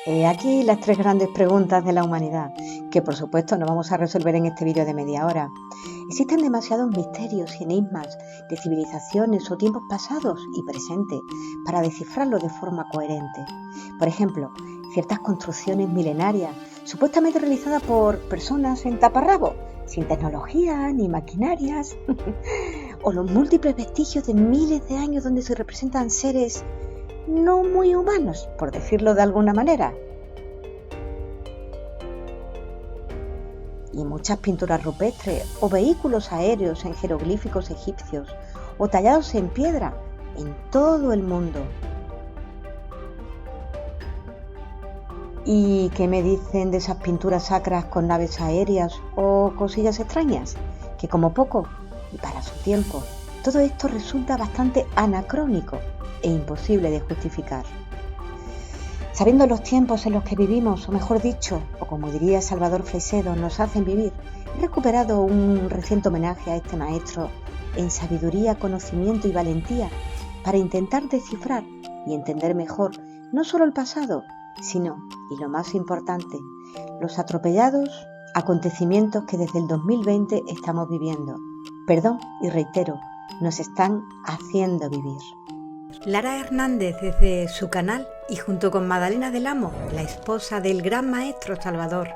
Aquí las tres grandes preguntas de la humanidad, que por supuesto no vamos a resolver en este vídeo de media hora. Existen demasiados misterios y enigmas de civilizaciones o tiempos pasados y presentes para descifrarlo de forma coherente. Por ejemplo, ciertas construcciones milenarias, supuestamente realizadas por personas en taparrabos, sin tecnología ni maquinarias, o los múltiples vestigios de miles de años donde se representan seres no muy humanos, por decirlo de alguna manera. Y muchas pinturas rupestres o vehículos aéreos en jeroglíficos egipcios o tallados en piedra en todo el mundo. ¿Y qué me dicen de esas pinturas sacras con naves aéreas o cosillas extrañas? Que como poco, y para su tiempo, todo esto resulta bastante anacrónico e imposible de justificar. Sabiendo los tiempos en los que vivimos, o mejor dicho, o como diría Salvador Freixedo, nos hacen vivir, he recuperado un reciente homenaje a este maestro en sabiduría, conocimiento y valentía para intentar descifrar y entender mejor no solo el pasado, sino, y lo más importante, los atropellados acontecimientos que desde el 2020 estamos viviendo. Perdón, y reitero, nos están haciendo vivir. Lara Hernández desde su canal y junto con Madalena del Amo, la esposa del gran maestro Salvador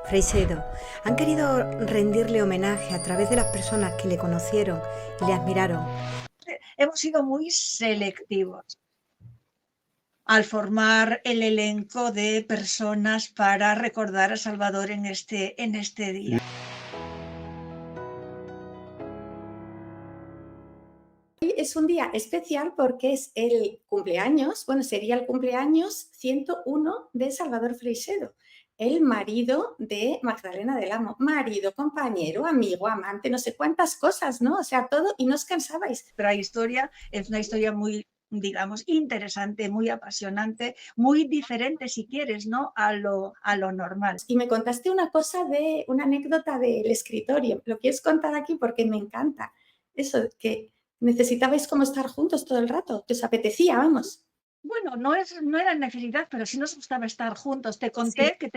Freixedo, han querido rendirle homenaje a través de las personas que le conocieron y le admiraron. Hemos sido muy selectivos al formar el elenco de personas para recordar a Salvador en este día. Es un día especial porque es el cumpleaños, sería el cumpleaños 101 de Salvador Freixedo, el marido de Magdalena del Amo. Marido, compañero, amigo, amante, no sé cuántas cosas, ¿no? O sea, todo, y no os cansabais. La historia es una historia muy, digamos, interesante, muy apasionante, muy diferente, si quieres, ¿no? A lo normal. Y me contaste una anécdota del escritorio. ¿Lo quieres contar aquí? Porque me encanta. Eso, que necesitabais como estar juntos todo el rato, que os apetecía, vamos. Bueno, no era necesidad, pero sí nos gustaba estar juntos. Te conté que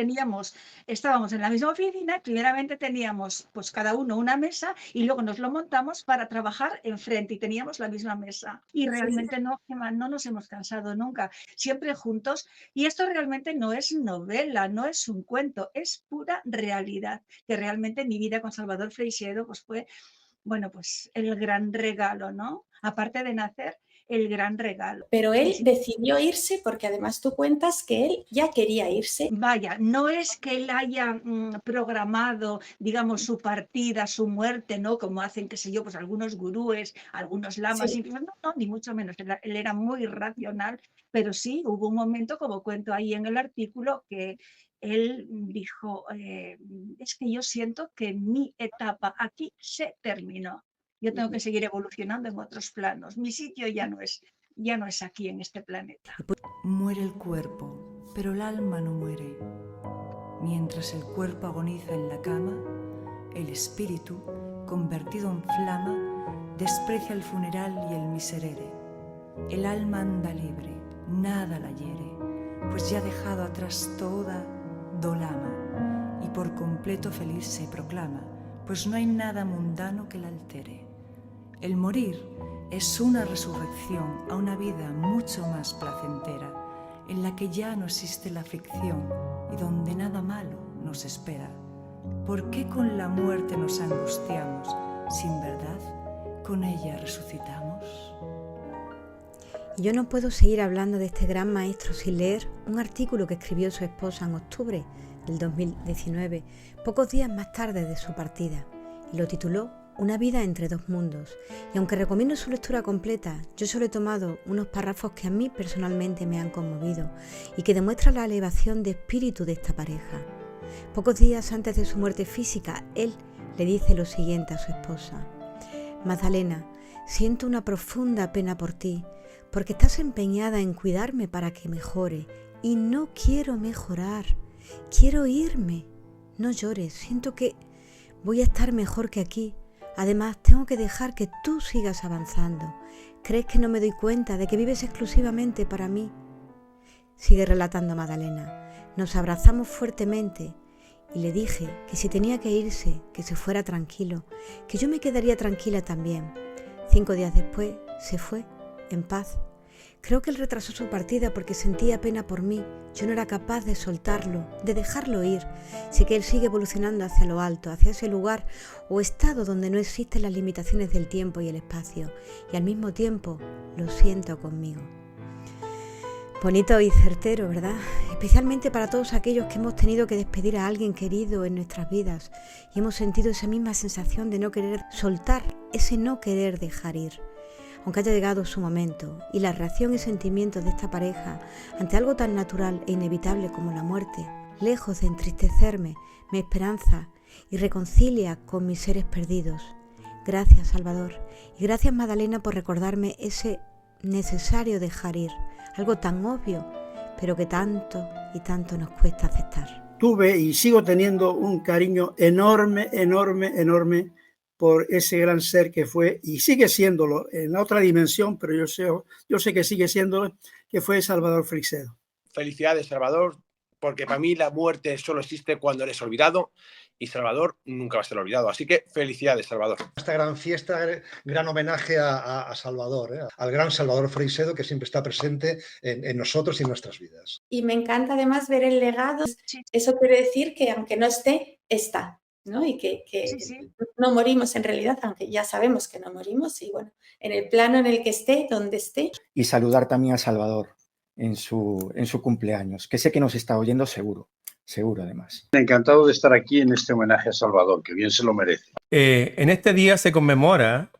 estábamos en la misma oficina, primeramente teníamos pues cada uno una mesa y luego nos lo montamos para trabajar enfrente y teníamos la misma mesa. Y realmente no nos hemos cansado nunca, siempre juntos. Y esto realmente no es novela, no es un cuento, es pura realidad. Que realmente mi vida con Salvador Freixedo pues fue, pues el gran regalo, ¿no? Aparte de nacer, el gran regalo. Pero él decidió irse porque además tú cuentas que él ya quería irse. Vaya, no es que él haya programado, digamos, su partida, su muerte, ¿no? Como hacen, qué sé yo, pues algunos gurúes, algunos lamas, Sí. no, ni mucho menos. Él era muy racional, pero sí hubo un momento, como cuento ahí en el artículo, que él dijo, es que yo siento que mi etapa aquí se terminó. Yo tengo que seguir evolucionando en otros planos. Mi sitio ya no es aquí en este planeta. Muere el cuerpo, pero el alma no muere. Mientras el cuerpo agoniza en la cama, el espíritu, convertido en flama, desprecia el funeral y el miserere. El alma anda libre, nada la hiere, pues ya ha dejado atrás toda dolama, y por completo feliz se proclama, pues no hay nada mundano que la altere. El morir es una resurrección a una vida mucho más placentera, en la que ya no existe la aflicción y donde nada malo nos espera. ¿Por qué con la muerte nos angustiamos, si en verdad con ella resucitamos? Yo no puedo seguir hablando de este gran maestro sin leer un artículo que escribió su esposa en octubre del 2019, pocos días más tarde de su partida, y lo tituló Una vida entre dos mundos. Y aunque recomiendo su lectura completa, yo solo he tomado unos párrafos que a mí personalmente me han conmovido y que demuestran la elevación de espíritu de esta pareja. Pocos días antes de su muerte física, él le dice lo siguiente a su esposa: Magdalena, siento una profunda pena por ti, porque estás empeñada en cuidarme para que mejore, y no quiero mejorar, quiero irme. No llores, siento que voy a estar mejor que aquí. Además, tengo que dejar que tú sigas avanzando. ¿Crees que no me doy cuenta de que vives exclusivamente para mí? Sigue relatando Magdalena. Nos abrazamos fuertemente y le dije que si tenía que irse, que se fuera tranquilo, que yo me quedaría tranquila también. 5 días después se fue, en paz. Creo que él retrasó su partida porque sentía pena por mí. Yo no era capaz de soltarlo, de dejarlo ir. Sé que él sigue evolucionando hacia lo alto, hacia ese lugar o estado donde no existen las limitaciones del tiempo y el espacio. Y al mismo tiempo lo siento conmigo. Bonito y certero, ¿verdad? Especialmente para todos aquellos que hemos tenido que despedir a alguien querido en nuestras vidas y hemos sentido esa misma sensación de no querer soltar, ese no querer dejar ir. Aunque haya llegado su momento y la reacción y sentimientos de esta pareja ante algo tan natural e inevitable como la muerte, lejos de entristecerme, me esperanza y reconcilia con mis seres perdidos. Gracias, Salvador, y gracias, Magdalena, por recordarme ese necesario dejar ir, algo tan obvio, pero que tanto y tanto nos cuesta aceptar. Tuve y sigo teniendo un cariño enorme, enorme, enorme por ese gran ser que fue y sigue siéndolo en otra dimensión, pero yo sé que sigue siéndolo, que fue Salvador Freixedo. Felicidades, Salvador, porque para mí la muerte solo existe cuando eres olvidado y Salvador nunca va a ser olvidado. Así que felicidades, Salvador. Esta gran fiesta, gran homenaje a Salvador, al gran Salvador Freixedo, que siempre está presente en nosotros y en nuestras vidas. Y me encanta además ver el legado. Eso quiere decir que aunque no esté, está, ¿no? Y que sí. No morimos en realidad, aunque ya sabemos que no morimos. Y bueno, en el plano en el que esté, donde esté. Y saludar también a Salvador en su cumpleaños, que sé que nos está oyendo seguro además. Encantado de estar aquí en este homenaje a Salvador, que bien se lo merece. En este día se conmemora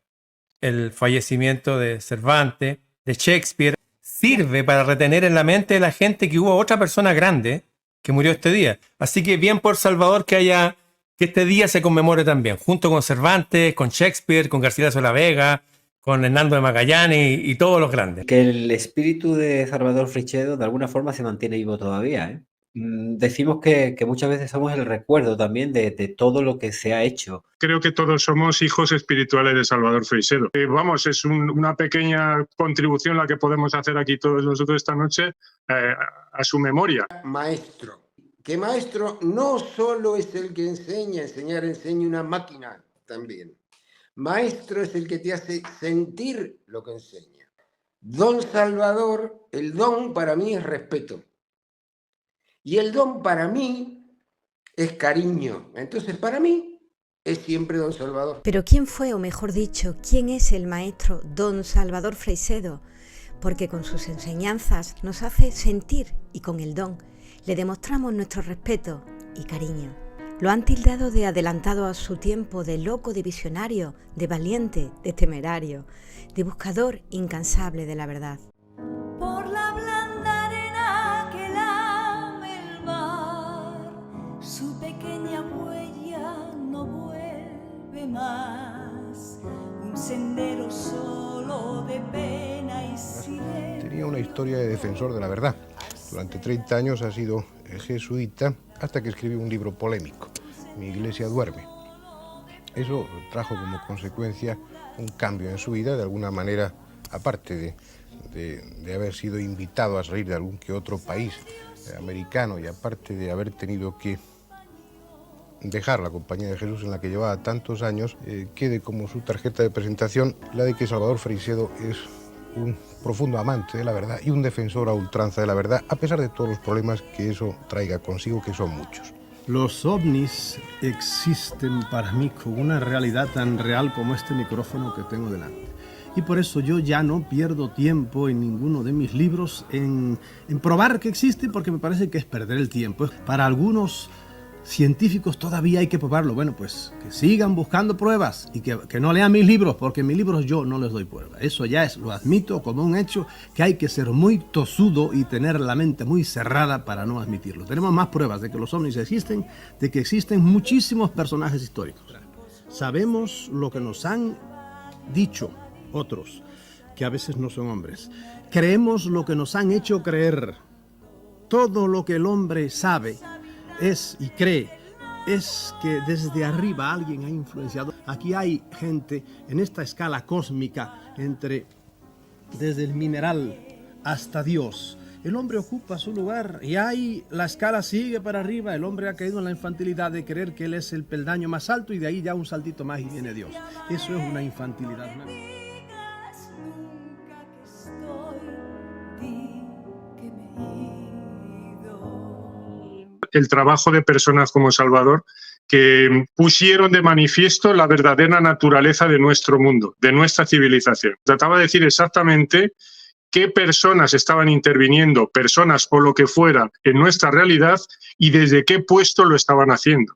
el fallecimiento de Cervantes, de Shakespeare. Sirve para retener en la mente de la gente que hubo otra persona grande que murió este día. Así que bien por Salvador que este día se conmemore también, junto con Cervantes, con Shakespeare, con Garcilaso de la Vega, con Hernando de Magallanes y todos los grandes. Que el espíritu de Salvador Freixedo de alguna forma se mantiene vivo todavía, ¿eh? Decimos que muchas veces somos el recuerdo también de todo lo que se ha hecho. Creo que todos somos hijos espirituales de Salvador Freixedo. Vamos, es una pequeña contribución la que podemos hacer aquí todos nosotros esta noche a su memoria. Maestro, que maestro no solo es el que enseña una máquina también. Maestro es el que te hace sentir lo que enseña. Don Salvador, el don para mí es respeto. Y el don para mí es cariño. Entonces, para mí es siempre don Salvador. Pero ¿quién fue, o mejor dicho, quién es el maestro don Salvador Freixedo? Porque con sus enseñanzas nos hace sentir y con el don le demostramos nuestro respeto y cariño. Lo han tildado de adelantado a su tiempo, de loco, de visionario, de valiente, de temerario, de buscador incansable de la verdad. Por la blanda arena que lame el mar, su pequeña huella no vuelve más. Un sendero solo de pena y silencio. Tenía una historia de defensor de la verdad. Durante 30 años ha sido jesuita hasta que escribió un libro polémico, Mi iglesia duerme. Eso trajo como consecuencia un cambio en su vida, de alguna manera, aparte de haber sido invitado a salir de algún que otro país americano y aparte de haber tenido que dejar la compañía de Jesús en la que llevaba tantos años, quede como su tarjeta de presentación la de que Salvador Freixedo es un profundo amante de la verdad y un defensor a ultranza de la verdad, a pesar de todos los problemas que eso traiga consigo, que son muchos. Los ovnis existen para mí con una realidad tan real como este micrófono que tengo delante. Y por eso yo ya no pierdo tiempo en ninguno de mis libros en probar que existe, porque me parece que es perder el tiempo. Para algunos científicos todavía hay que probarlo. Bueno, pues que sigan buscando pruebas y que no lean mis libros, porque en mis libros yo no les doy pruebas. Eso ya lo admito como un hecho, que hay que ser muy tosudo y tener la mente muy cerrada para no admitirlo. Tenemos más pruebas de que los ovnis existen, de que existen muchísimos personajes históricos. Sabemos lo que nos han dicho otros, que a veces no son hombres. Creemos lo que nos han hecho creer. Todo lo que el hombre sabe es y cree, es que desde arriba alguien ha influenciado. Aquí hay gente en esta escala cósmica, desde el mineral hasta Dios, el hombre ocupa su lugar y ahí la escala sigue para arriba. El hombre ha caído en la infantilidad de creer que él es el peldaño más alto y de ahí ya un saltito más y viene Dios. Eso es una infantilidad. El trabajo de personas como Salvador que pusieron de manifiesto la verdadera naturaleza de nuestro mundo, de nuestra civilización. Trataba de decir exactamente qué personas estaban interviniendo, personas o lo que fuera, en nuestra realidad y desde qué puesto lo estaban haciendo.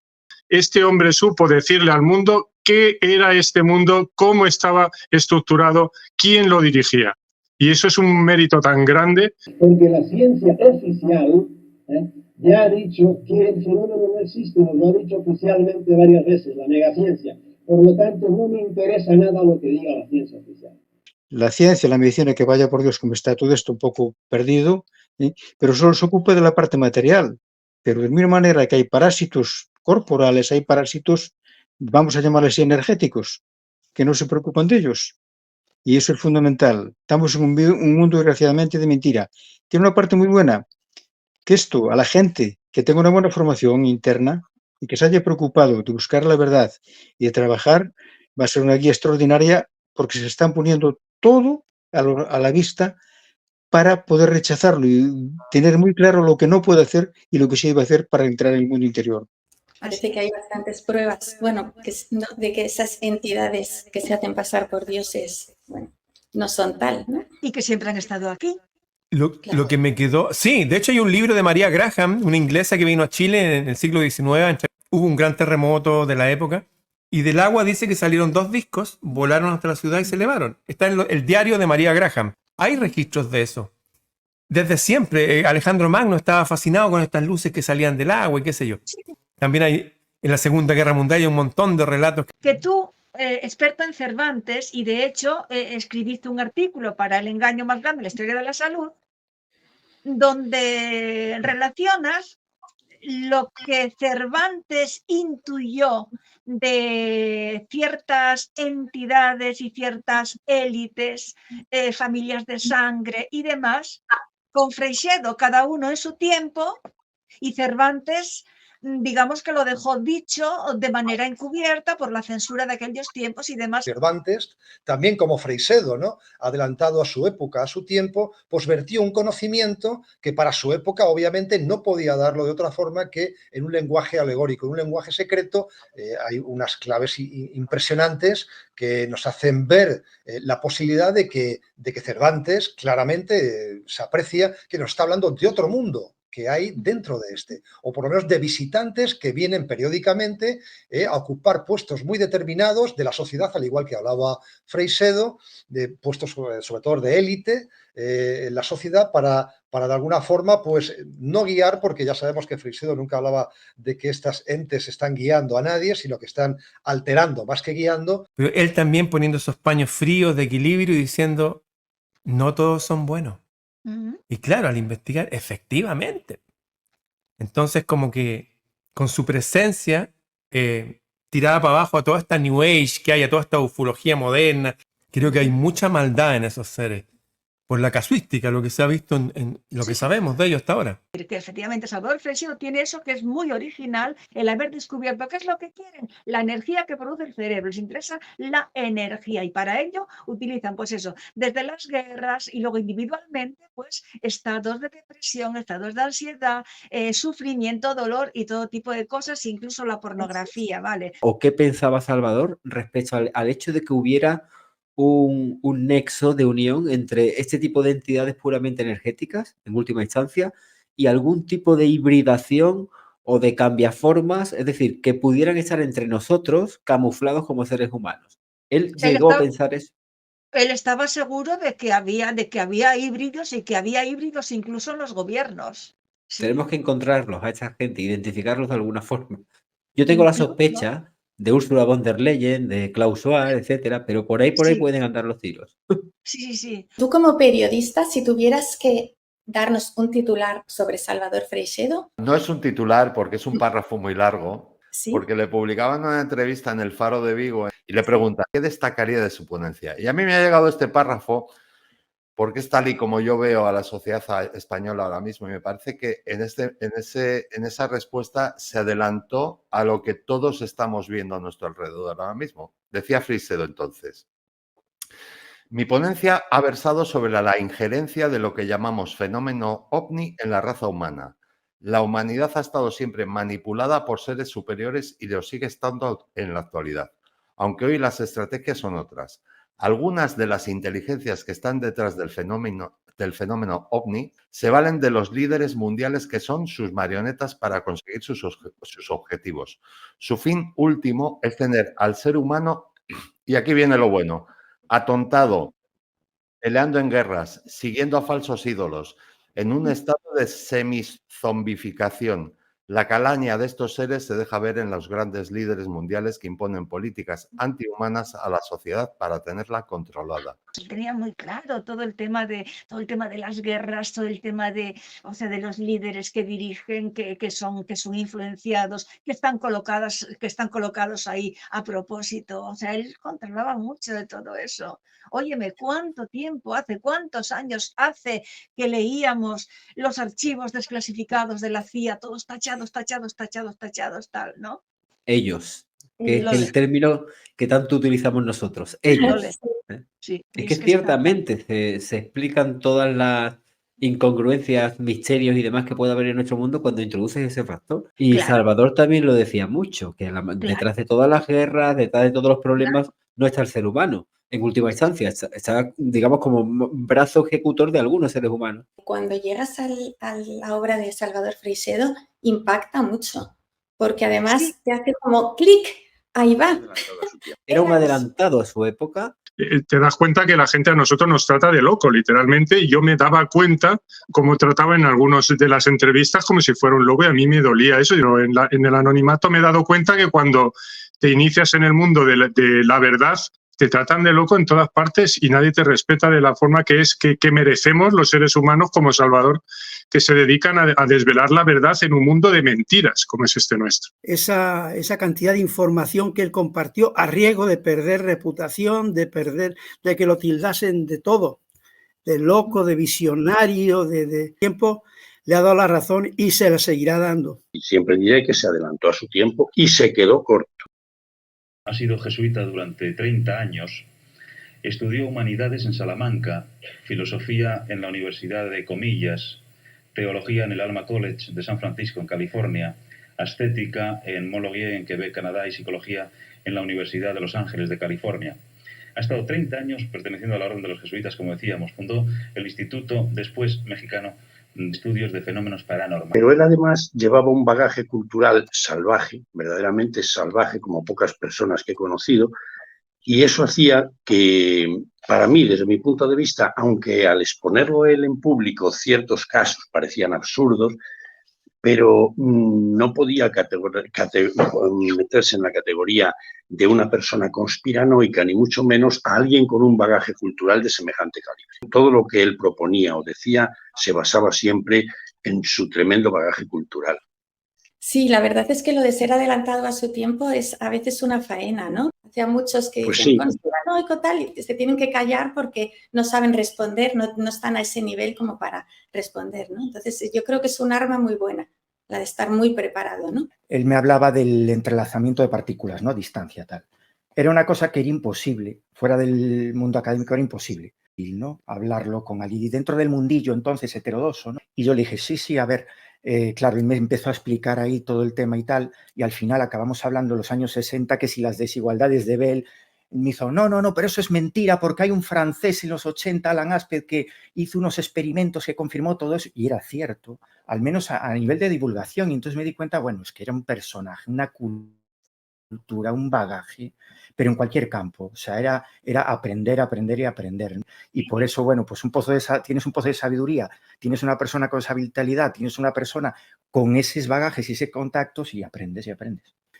Este hombre supo decirle al mundo qué era este mundo, cómo estaba estructurado, quién lo dirigía. Y eso es un mérito tan grande. Porque la ciencia oficial ya ha dicho que el fenómeno no existe, nos lo ha dicho oficialmente varias veces, la megaciencia. Por lo tanto, no me interesa nada lo que diga la ciencia oficial. La ciencia, la medicina, que vaya por Dios como está todo esto un poco perdido, pero solo se ocupa de la parte material. Pero de misma manera que hay parásitos corporales, hay parásitos, vamos a llamarles energéticos, que no se preocupan de ellos. Y eso es fundamental. Estamos en un mundo, desgraciadamente, de mentira. Tiene una parte muy buena, que esto, a la gente que tenga una buena formación interna y que se haya preocupado de buscar la verdad y de trabajar, va a ser una guía extraordinaria porque se están poniendo todo a la vista para poder rechazarlo y tener muy claro lo que no puede hacer y lo que sí debe hacer para entrar en el mundo interior. Parece que hay bastantes pruebas, bueno, de que esas entidades que se hacen pasar por dioses, bueno, no son tal, ¿no? Y que siempre han estado aquí. Lo que me quedó... Sí, de hecho hay un libro de María Graham, una inglesa que vino a Chile en el siglo XIX. Hubo un gran terremoto de la época. Y del agua dice que salieron 2 discos, volaron hasta la ciudad y se elevaron. Está en el diario de María Graham. Hay registros de eso. Desde siempre, Alejandro Magno estaba fascinado con estas luces que salían del agua y qué sé yo. También hay, en la Segunda Guerra Mundial, hay un montón de relatos. Que tú, experto en Cervantes, y de hecho escribiste un artículo para El engaño más grande, la historia de la salud, donde relacionas lo que Cervantes intuyó de ciertas entidades y ciertas élites, familias de sangre y demás, con Freixedo, cada uno en su tiempo, y Cervantes, digamos que lo dejó dicho de manera encubierta por la censura de aquellos tiempos y demás. Cervantes, también como Freixedo, ¿no? Adelantado a su época, a su tiempo, pues vertió un conocimiento que para su época obviamente no podía darlo de otra forma que en un lenguaje alegórico, en un lenguaje secreto. Hay unas claves impresionantes que nos hacen ver la posibilidad de que Cervantes claramente se aprecia que nos está hablando de otro mundo que hay dentro de este, o por lo menos de visitantes que vienen periódicamente a ocupar puestos muy determinados de la sociedad, al igual que hablaba Freixedo, de puestos sobre todo de élite en la sociedad para de alguna forma pues no guiar, porque ya sabemos que Freixedo nunca hablaba de que estas entes están guiando a nadie, sino que están alterando más que guiando. Pero él también poniendo esos paños fríos de equilibrio y diciendo, no todos son buenos. Y claro, al investigar, efectivamente. Entonces, como que con su presencia tiraba para abajo a toda esta New Age que hay, a toda esta ufología moderna. Creo que hay mucha maldad en esos seres, por la casuística, lo que se ha visto en lo que sabemos de ellos hasta ahora. Que efectivamente Salvador Freixedo tiene eso que es muy original, el haber descubierto qué es lo que quieren, la energía que produce el cerebro. Les interesa la energía y para ello utilizan pues eso, desde las guerras y luego individualmente pues estados de depresión, estados de ansiedad, sufrimiento, dolor y todo tipo de cosas, incluso la pornografía, ¿vale? ¿O qué pensaba Salvador respecto al hecho de que hubiera un nexo de unión entre este tipo de entidades puramente energéticas, en última instancia, y algún tipo de hibridación o de cambiaformas, es decir, que pudieran estar entre nosotros camuflados como seres humanos? ¿Él llegó a pensar eso? Él estaba seguro de que había híbridos y que había híbridos incluso en los gobiernos. Sí. Tenemos que encontrarlos a esta gente, identificarlos de alguna forma. Yo tengo la sospecha de Ursula von der Leyen, de Klaus Schwab, etcétera, pero por ahí pueden andar los tiros. Sí. Tú como periodista, si tuvieras que darnos un titular sobre Salvador Freixedo. No es un titular porque es un párrafo muy largo, ¿Sí? Porque le publicaban una entrevista en el Faro de Vigo y le preguntan ¿qué destacaría de su ponencia? Y a mí me ha llegado este párrafo porque es tal y como yo veo a la sociedad española ahora mismo. Y me parece que en esa respuesta se adelantó a lo que todos estamos viendo a nuestro alrededor ahora mismo. Decía Freixedo entonces: mi ponencia ha versado sobre la injerencia de lo que llamamos fenómeno ovni en la raza humana. La humanidad ha estado siempre manipulada por seres superiores y lo sigue estando en la actualidad, aunque hoy las estrategias son otras. Algunas de las inteligencias que están detrás del fenómeno ovni se valen de los líderes mundiales que son sus marionetas para conseguir sus objetivos. Su fin último es tener al ser humano, y aquí viene lo bueno, atontado, peleando en guerras, siguiendo a falsos ídolos, en un estado de semizombificación. La calaña de estos seres se deja ver en los grandes líderes mundiales que imponen políticas antihumanas a la sociedad para tenerla controlada. Tenía muy claro todo el tema de las guerras, todo el tema de los líderes que dirigen, que son influenciados, que están colocados ahí a propósito. O sea, él controlaba mucho de todo eso. Óyeme, ¿cuántos años hace que leíamos los archivos desclasificados de la CIA, todos tachados, tal, ¿no? Ellos, que es el término que tanto utilizamos nosotros, ellos. Sí, es que ciertamente se explican todas las incongruencias, misterios y demás que puede haber en nuestro mundo cuando introduces ese factor. Y Claro. Salvador también lo decía mucho, que detrás de todas las guerras, detrás de todos los problemas, no está el ser humano. En última instancia, está, digamos, como brazo ejecutor de algunos seres humanos. Cuando llegas a la obra de Salvador Freixedo, impacta mucho, porque además te hace como clic, ahí va. Era un adelantado a su época. Te das cuenta que la gente a nosotros nos trata de loco, literalmente, y yo me daba cuenta, como trataba en algunas de las entrevistas, como si fuera un loco, y a mí me dolía eso. Yo en el anonimato me he dado cuenta que cuando te inicias en el mundo de la verdad, te tratan de loco en todas partes y nadie te respeta de la forma que merecemos los seres humanos como Salvador, que se dedican a desvelar la verdad en un mundo de mentiras como es este nuestro. Esa cantidad de información que él compartió a riesgo de perder reputación, de que lo tildasen de todo, de loco, de visionario, de tiempo, le ha dado la razón y se la seguirá dando. Y siempre diré que se adelantó a su tiempo y se quedó corto. Ha sido jesuita durante 30 años, estudió humanidades en Salamanca, filosofía en la Universidad de Comillas, teología en el Alma College de San Francisco en California, estética en Mont-Laurier en Quebec, Canadá y psicología en la Universidad de Los Ángeles de California. Ha estado 30 años perteneciendo a la Orden de los Jesuitas, como decíamos. Fundó el Instituto, después mexicano, de Estudios de Fenómenos Paranormales. Pero él además llevaba un bagaje cultural salvaje, verdaderamente salvaje, como pocas personas que he conocido, y eso hacía que, para mí, desde mi punto de vista, aunque al exponerlo él en público ciertos casos parecían absurdos, pero no podía meterse en la categoría de una persona conspiranoica, ni mucho menos a alguien con un bagaje cultural de semejante calibre. Todo lo que él proponía o decía se basaba siempre en su tremendo bagaje cultural. Sí, la verdad es que lo de ser adelantado a su tiempo es a veces una faena, ¿no? Hay muchos que Pues dicen sí. conspiranoico tal y se tienen que callar porque no saben responder, no están a ese nivel como para responder, ¿no? Entonces yo creo que es un arma muy buena, la de estar muy preparado, ¿no? Él me hablaba del entrelazamiento de partículas, ¿no? Distancia, tal. Era una cosa que era imposible, fuera del mundo académico era imposible, ¿no? Hablarlo con alguien. Y dentro del mundillo, entonces, heterodoxo, ¿no? Y yo le dije, sí, a ver, claro, él me empezó a explicar ahí todo el tema y tal, y al final acabamos hablando en los años 60 que si las desigualdades de Bell, me hizo, no, pero eso es mentira porque hay un francés en los 80, Alan Aspect, que hizo unos experimentos que confirmó todo eso, y era cierto, al menos a nivel de divulgación, y entonces me di cuenta, bueno, es que era un personaje, una cultura, un bagaje, pero en cualquier campo, o sea, era aprender y aprender, ¿no? Y por eso, bueno, pues tienes un pozo de sabiduría, tienes una persona con esa vitalidad, tienes una persona con esos bagajes y esos contactos y aprendes.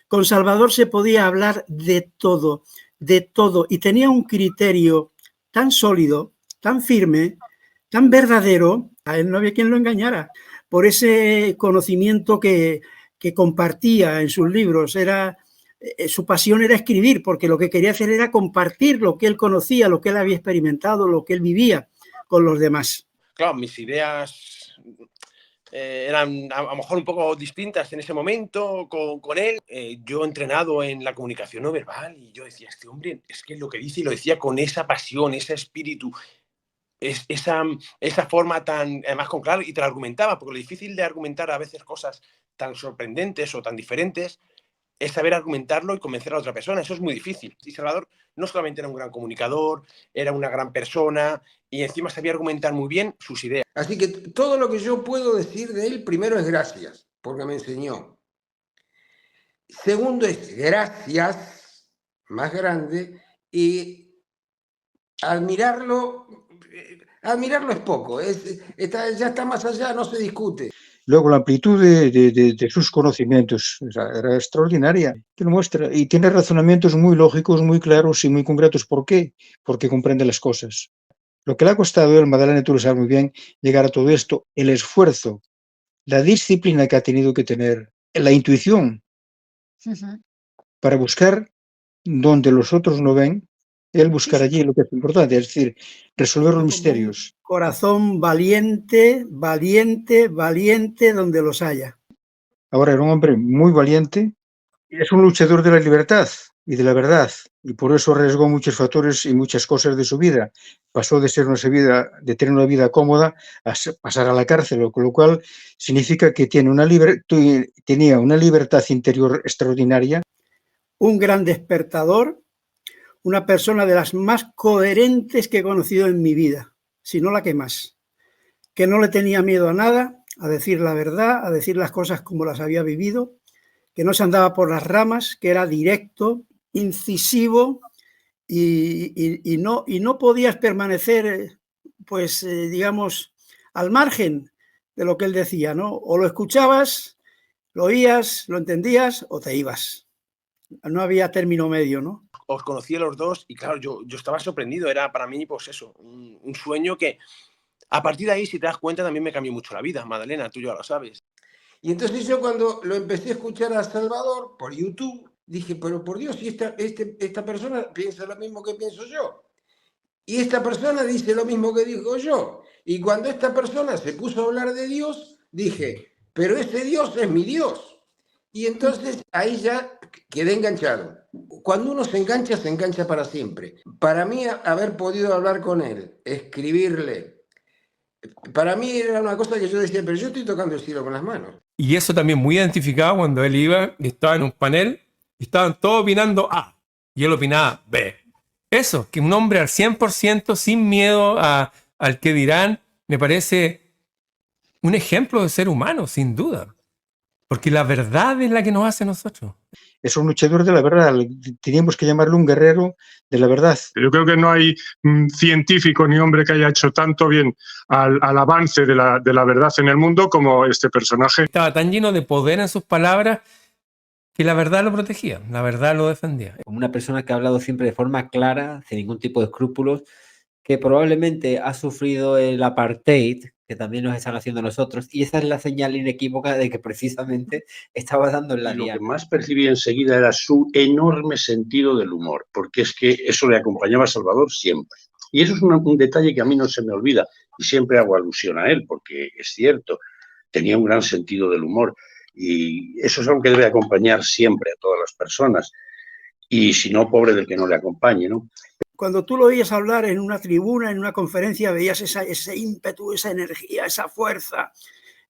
Con Salvador se podía hablar de todo, y tenía un criterio tan sólido, tan firme, tan verdadero, a él no había quien lo engañara, por ese conocimiento que compartía en sus libros. Su pasión era escribir, porque lo que quería hacer era compartir lo que él conocía, lo que él había experimentado, lo que él vivía. con los demás. Claro, mis ideas eran a lo mejor un poco distintas en ese momento con él. Yo he entrenado en la comunicación no verbal y yo decía, este hombre es que lo que dice y lo decía con esa pasión, ese espíritu, esa forma tan, además con claro, y te lo argumentaba, porque lo difícil de argumentar a veces cosas tan sorprendentes o tan diferentes es saber argumentarlo y convencer a la otra persona. Eso es muy difícil. Y Salvador no solamente era un gran comunicador, era una gran persona y encima sabía argumentar muy bien sus ideas. Así que todo lo que yo puedo decir de él, primero es gracias, porque me enseñó. Segundo es gracias, más grande, y admirarlo es poco, ya está más allá, no se discute. Luego la amplitud de sus conocimientos era extraordinaria, que lo muestra, y tiene razonamientos muy lógicos, muy claros y muy concretos. ¿Por qué? Porque comprende las cosas. Lo que le ha costado a él, Madalena, tú lo sabes muy bien, llegar a todo esto, el esfuerzo, la disciplina que ha tenido que tener, la intuición para buscar donde los otros no ven, él buscar allí lo que es importante, es decir, resolver los misterios. Corazón valiente, valiente, valiente donde los haya. Ahora era un hombre muy valiente, es un luchador de la libertad y de la verdad, y por eso arriesgó muchos factores y muchas cosas de su vida. Pasó de tener una vida cómoda a pasar a la cárcel, con lo cual significa que tenía una libertad interior extraordinaria. Un gran despertador, una persona de las más coherentes que he conocido en mi vida, si no la que más, que no le tenía miedo a nada, a decir la verdad, a decir las cosas como las había vivido, que no se andaba por las ramas, que era directo, incisivo y no podías permanecer, pues, digamos, al margen de lo que él decía, ¿no? O lo escuchabas, lo oías, lo entendías o te ibas. No había término medio, ¿no? Os conocí a los dos y claro, yo estaba sorprendido. Era para mí, pues eso, un sueño que a partir de ahí, si te das cuenta, también me cambió mucho la vida. Madalena, tú ya lo sabes. Y entonces yo cuando lo empecé a escuchar a Salvador por YouTube, dije, pero por Dios, si esta persona piensa lo mismo que pienso yo. Y esta persona dice lo mismo que digo yo. Y cuando esta persona se puso a hablar de Dios, dije, pero ese Dios es mi Dios. Y entonces ahí ya quedé enganchado. Cuando uno se engancha para siempre. Para mí, haber podido hablar con él, escribirle, para mí era una cosa que yo decía, pero yo estoy tocando el cielo con las manos. Y eso también muy identificado cuando él iba y estaba en un panel y estaban todos opinando A y él opinaba B. Eso, que un hombre al 100% sin miedo al que dirán, me parece un ejemplo de ser humano, sin duda. Porque la verdad es la que nos hace a nosotros. Es un luchador de la verdad, teníamos que llamarlo un guerrero de la verdad. Yo creo que no hay científico ni hombre que haya hecho tanto bien al avance de la verdad en el mundo como este personaje. Estaba tan lleno de poder en sus palabras que la verdad lo protegía, la verdad lo defendía. Como una persona que ha hablado siempre de forma clara, sin ningún tipo de escrúpulos, que probablemente ha sufrido el apartheid, que también nos están haciendo nosotros, y esa es la señal inequívoca de que precisamente estaba dando en la Lo diana. que más percibí enseguida era su enorme sentido del humor, porque es que eso le acompañaba a Salvador siempre. Y eso es un detalle que a mí no se me olvida, y siempre hago alusión a él, porque es cierto, tenía un gran sentido del humor, y eso es algo que debe acompañar siempre a todas las personas, y si no, pobre del que no le acompañe, ¿no? Cuando tú lo oías hablar en una tribuna, en una conferencia, veías ese ímpetu, esa energía, esa fuerza,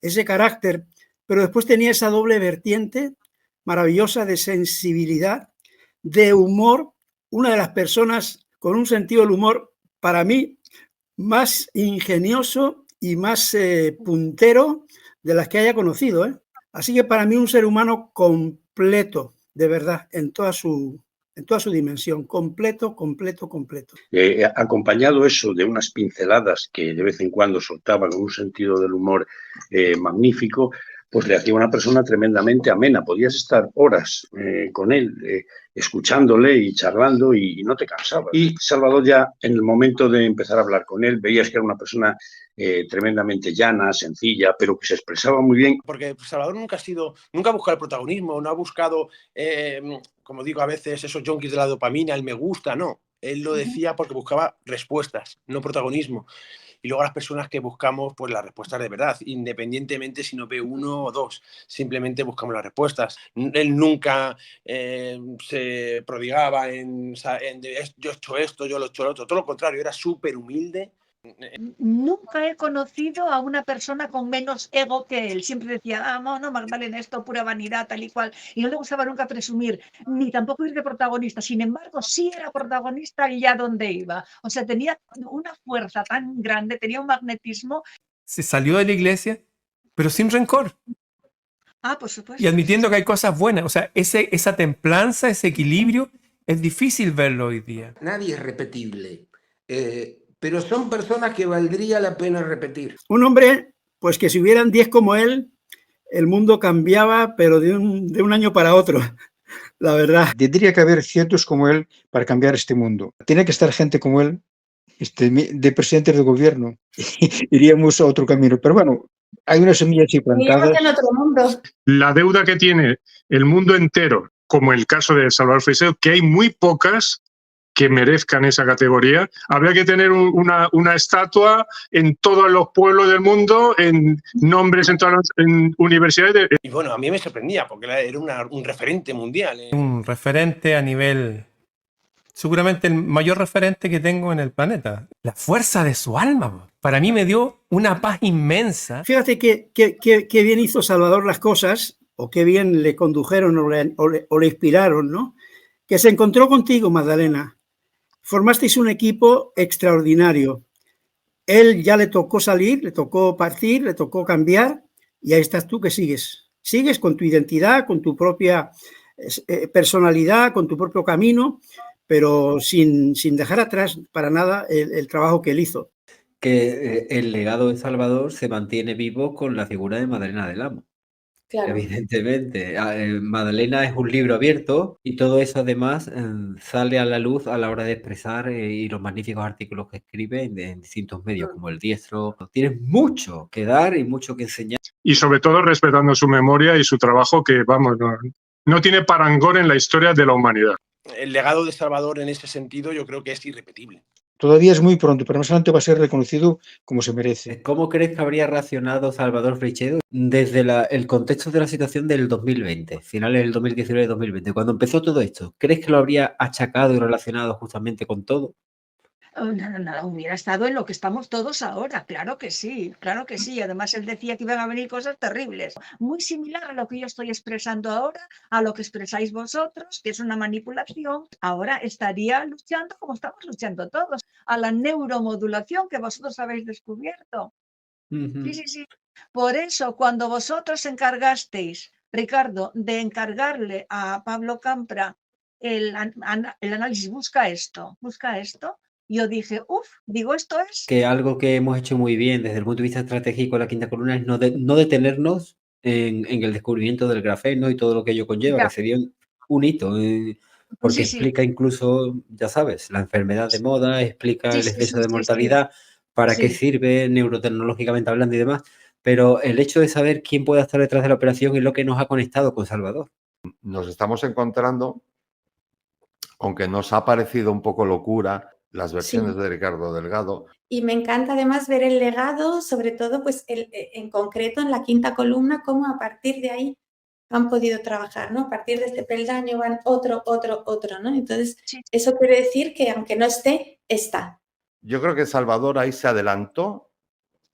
ese carácter, pero después tenía esa doble vertiente maravillosa de sensibilidad, de humor, una de las personas con un sentido del humor, para mí, más ingenioso y más puntero de las que haya conocido, ¿eh? Así que para mí un ser humano completo, de verdad, en toda su dimensión, completo. Acompañado eso de unas pinceladas que de vez en cuando soltaba con un sentido del humor magnífico, pues le hacía una persona tremendamente amena. Podías estar horas con él, escuchándole y charlando y no te cansabas. Y Salvador ya en el momento de empezar a hablar con él, veías que era una persona tremendamente llana, sencilla, pero que se expresaba muy bien. Porque Salvador nunca ha buscado el protagonismo, no ha buscado, como digo a veces, esos junkies de la dopamina, el me gusta, no. Él lo decía porque buscaba respuestas, no protagonismo. y luego las personas que buscamos pues las respuestas de verdad, independientemente si nos ve uno o dos, simplemente buscamos las respuestas. Él nunca se prodigaba en yo he hecho esto, yo lo he hecho lo otro, todo lo contrario, era súper humilde. Nunca he conocido a una persona con menos ego que él. Siempre decía, no, Magdalena, esto pura vanidad, tal y cual. Y no le gustaba nunca presumir, ni tampoco ir de protagonista. Sin embargo, sí era protagonista allá donde iba. O sea, tenía una fuerza tan grande, tenía un magnetismo. Se salió de la iglesia, pero sin rencor. Por supuesto. Y admitiendo que hay cosas buenas. O sea, esa templanza, ese equilibrio, es difícil verlo hoy día. Nadie es repetible. Pero son personas que valdría la pena repetir. Un hombre, pues que si hubieran 10 como él, el mundo cambiaba, pero de un año para otro, la verdad. Tendría que haber cientos como él para cambiar este mundo. Tiene que estar gente como él, de presidentes de gobierno. Iríamos a otro camino. Pero bueno, hay una semilla así plantada. En otro mundo. La deuda que tiene el mundo entero, como el caso de Salvador Freixedo, que hay muy pocas que merezcan esa categoría. Habría que tener una estatua en todos los pueblos del mundo, en nombres en todas las universidades. Y bueno, a mí me sorprendía porque era un referente mundial. Un referente a nivel, seguramente el mayor referente que tengo en el planeta. La fuerza de su alma, para mí me dio una paz inmensa. Fíjate qué bien hizo Salvador las cosas, o qué bien le condujeron o le inspiraron, ¿no? Que se encontró contigo, Magdalena. Formasteis un equipo extraordinario. Él ya le tocó salir, le tocó partir, le tocó cambiar, y ahí estás tú que sigues. Sigues con tu identidad, con tu propia personalidad, con tu propio camino, pero sin dejar atrás para nada el trabajo que él hizo. Que el legado de Salvador se mantiene vivo con la figura de Magdalena del Amo. Claro. Evidentemente. Magdalena es un libro abierto y todo eso además sale a la luz a la hora de expresar y los magníficos artículos que escribe en distintos medios, como El Diestro. Tienes mucho que dar y mucho que enseñar. Y sobre todo respetando su memoria y su trabajo, que vamos, no tiene parangón en la historia de la humanidad. El legado de Salvador en ese sentido yo creo que es irrepetible. Todavía es muy pronto, pero más adelante va a ser reconocido como se merece. ¿Cómo crees que habría reaccionado Salvador Freixedo desde el contexto de la situación del 2020, finales del 2019-2020, cuando empezó todo esto? ¿Crees que lo habría achacado y relacionado justamente con todo? No, hubiera estado en lo que estamos todos ahora, claro que sí, claro que sí. Además, él decía que iban a venir cosas terribles, muy similar a lo que yo estoy expresando ahora, a lo que expresáis vosotros, que es una manipulación. Ahora estaría luchando como estamos luchando todos, a la neuromodulación que vosotros habéis descubierto. Sí. Por eso, cuando vosotros encargasteis, Ricardo, de encargarle a Pablo Campra el análisis, busca esto, yo dije, digo, esto es... Que algo que hemos hecho muy bien desde el punto de vista estratégico en la Quinta Columna es no detenernos en el descubrimiento del grafeno y todo lo que ello conlleva, que sería un hito, porque explica incluso, ya sabes, la enfermedad de moda, explica el exceso de mortalidad, para qué sirve neurotecnológicamente hablando y demás, pero el hecho de saber quién puede estar detrás de la operación es lo que nos ha conectado con Salvador. Nos estamos encontrando, aunque nos ha parecido un poco locura, las versiones de Ricardo Delgado. Y me encanta además ver el legado, sobre todo pues en concreto en la Quinta Columna, cómo a partir de ahí han podido trabajar, ¿no? A partir de este peldaño van otro, ¿no? Entonces, eso quiere decir que aunque no esté, está. Yo creo que Salvador ahí se adelantó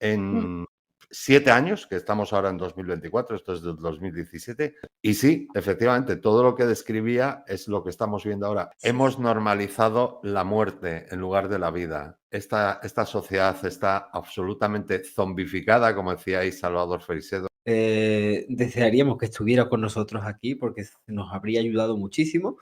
en 7 años, que estamos ahora en 2024, esto es del 2017, y sí, efectivamente, todo lo que describía es lo que estamos viendo ahora. Hemos normalizado la muerte en lugar de la vida. Esta sociedad está absolutamente zombificada, como decíais Salvador Freixedo. Desearíamos que estuviera con nosotros aquí porque nos habría ayudado muchísimo,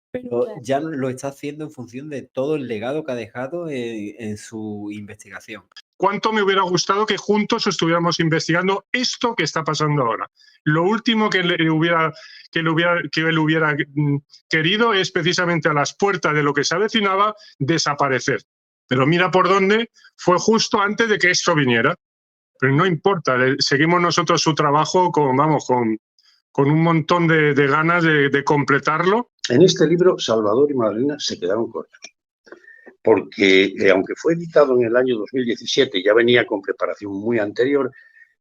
pero ya lo está haciendo en función de todo el legado que ha dejado en su investigación. ¿Cuánto me hubiera gustado que juntos estuviéramos investigando esto que está pasando ahora? Lo último que él hubiera querido es precisamente a las puertas de lo que se avecinaba desaparecer. Pero mira por dónde, fue justo antes de que esto viniera. Pero no importa, seguimos nosotros su trabajo con un montón de ganas de completarlo. En este libro, Salvador y Magdalena se quedaron cortos. porque aunque fue editado en el año 2017, ya venía con preparación muy anterior,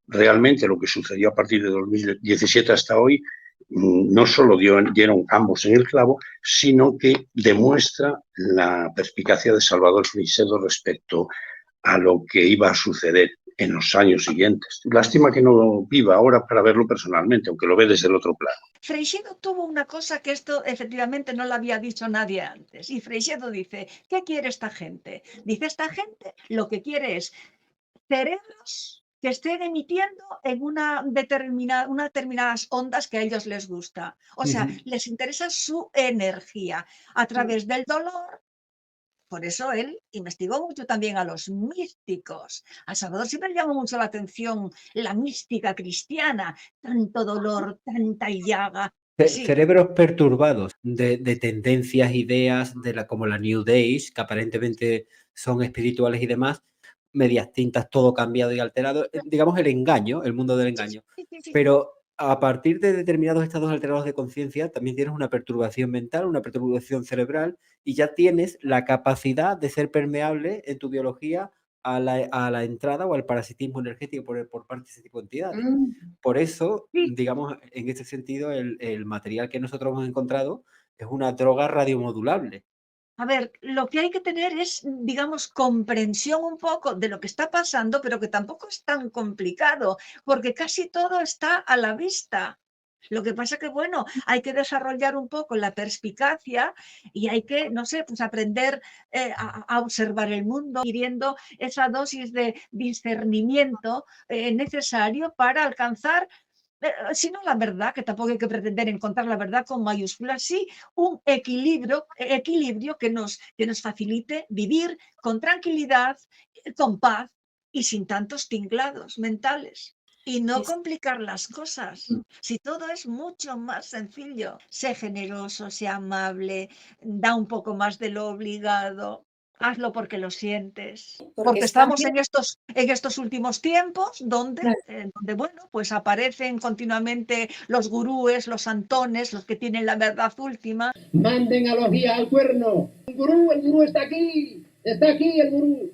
realmente lo que sucedió a partir de 2017 hasta hoy no solo dieron ambos en el clavo, sino que demuestra la perspicacia de Salvador Freixedo respecto a lo que iba a suceder en los años siguientes. Lástima que no viva ahora para verlo personalmente, aunque lo ve desde el otro plano. Freixedo tuvo una cosa que esto efectivamente no lo había dicho nadie antes. Y Freixedo dice, ¿qué quiere esta gente? Dice, esta gente lo que quiere es cerebros que estén emitiendo en unas determinadas ondas que a ellos les gusta. O sea, les interesa su energía a través del dolor. Por eso él investigó mucho también a los místicos. A Salvador siempre le llamó mucho la atención la mística cristiana, tanto dolor, tanta llaga. Sí. Cerebros perturbados de tendencias, ideas como la New Age, que aparentemente son espirituales y demás, medias tintas, todo cambiado y alterado, digamos el engaño, el mundo del engaño. Pero a partir de determinados estados alterados de conciencia también tienes una perturbación mental, una perturbación cerebral y ya tienes la capacidad de ser permeable en tu biología a la entrada o al parasitismo energético por parte de ese tipo de entidades. Por eso, digamos, en este sentido, el material que nosotros hemos encontrado es una droga radiomodulable. A ver, lo que hay que tener es, digamos, comprensión un poco de lo que está pasando, pero que tampoco es tan complicado, porque casi todo está a la vista. Lo que pasa que, bueno, hay que desarrollar un poco la perspicacia y hay que, no sé, pues aprender a observar el mundo, adquiriendo esa dosis de discernimiento necesario para alcanzar si no la verdad, que tampoco hay que pretender encontrar la verdad con mayúsculas, sí un equilibrio que nos facilite vivir con tranquilidad, con paz y sin tantos tinglados mentales. Y no complicar las cosas. Si todo es mucho más sencillo, sé generoso, sé amable, da un poco más de lo obligado. Hazlo porque lo sientes. Porque estamos en estos últimos tiempos donde, bueno, pues aparecen continuamente los gurúes, los santones, los que tienen la verdad última. Manden a los guías al cuerno. El gurú está aquí el gurú.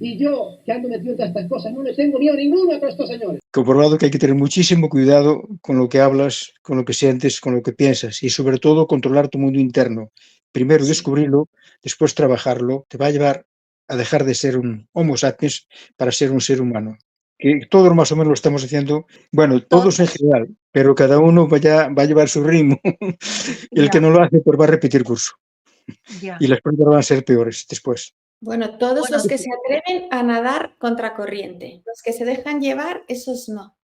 Y yo, que ando metido en todas estas cosas, no les tengo miedo ninguno a todos estos señores. Comprobado que hay que tener muchísimo cuidado con lo que hablas, con lo que sientes, con lo que piensas y sobre todo controlar tu mundo interno. Primero descubrirlo, después trabajarlo, te va a llevar a dejar de ser un Homo sapiens para ser un ser humano. Que todos más o menos lo estamos haciendo, bueno, todos en general, pero cada uno va a llevar su ritmo. Y el que no lo hace, pues va a repetir curso. Y las pruebas van a ser peores después. Bueno, todos los que se atreven a nadar contracorriente. Los que se dejan llevar, esos no.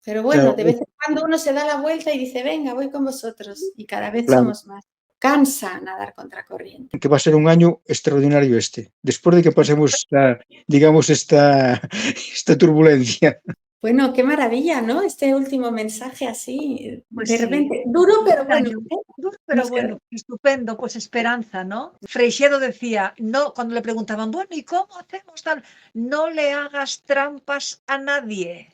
Pero bueno, claro, de vez en cuando uno se da la vuelta y dice, venga, voy con vosotros. Y cada vez somos más. Cansa nadar contracorriente. Que va a ser un año extraordinario después de que pasemos esta turbulencia. Bueno, qué maravilla, ¿no? Este último mensaje así, pues de repente, duro pero bueno. Duro pero bueno, estupendo, pues esperanza, ¿no? Freixedo decía, no, cuando le preguntaban, bueno, ¿y cómo hacemos tal? No le hagas trampas a nadie.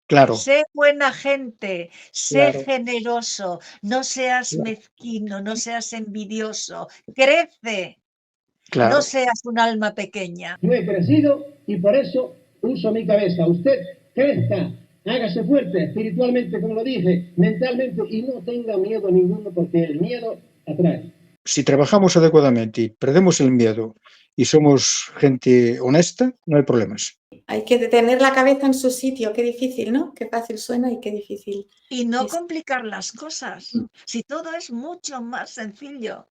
Claro. Sé buena gente, sé generoso, no seas mezquino, no seas envidioso, crece, no seas un alma pequeña. Yo he crecido y por eso uso mi cabeza. Usted crezca, hágase fuerte espiritualmente, como lo dije, mentalmente y no tenga miedo ninguno porque el miedo atrae. Si trabajamos adecuadamente y perdemos el miedo y somos gente honesta, no hay problemas. Hay que tener la cabeza en su sitio, qué difícil, ¿no? Qué fácil suena y qué difícil. Y no complicar las cosas, si todo es mucho más sencillo.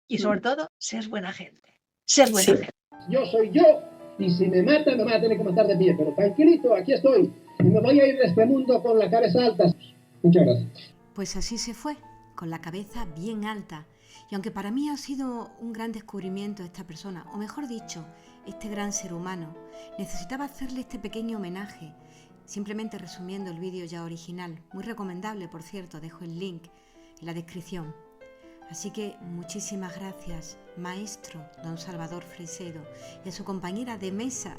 Y sobre todo, ser buena gente. Ser buena gente. Yo soy yo y si me matan, me van a tener que matar de pie, pero tranquilito, aquí estoy. Y me voy a ir de este mundo con la cabeza alta. Muchas gracias. Pues así se fue, con la cabeza bien alta. Y aunque para mí ha sido un gran descubrimiento esta persona, o mejor dicho, este gran ser humano, necesitaba hacerle este pequeño homenaje, simplemente resumiendo el vídeo ya original, muy recomendable, por cierto, dejo el link en la descripción. Así que muchísimas gracias, maestro don Salvador Freixedo, y a su compañera de mesa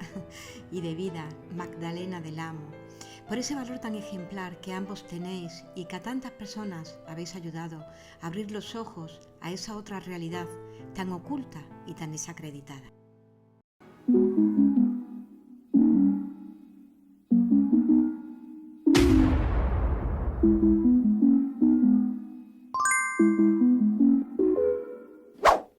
y de vida, Magdalena del Amo, por ese valor tan ejemplar que ambos tenéis y que a tantas personas habéis ayudado a abrir los ojos a esa otra realidad tan oculta y tan desacreditada. Thank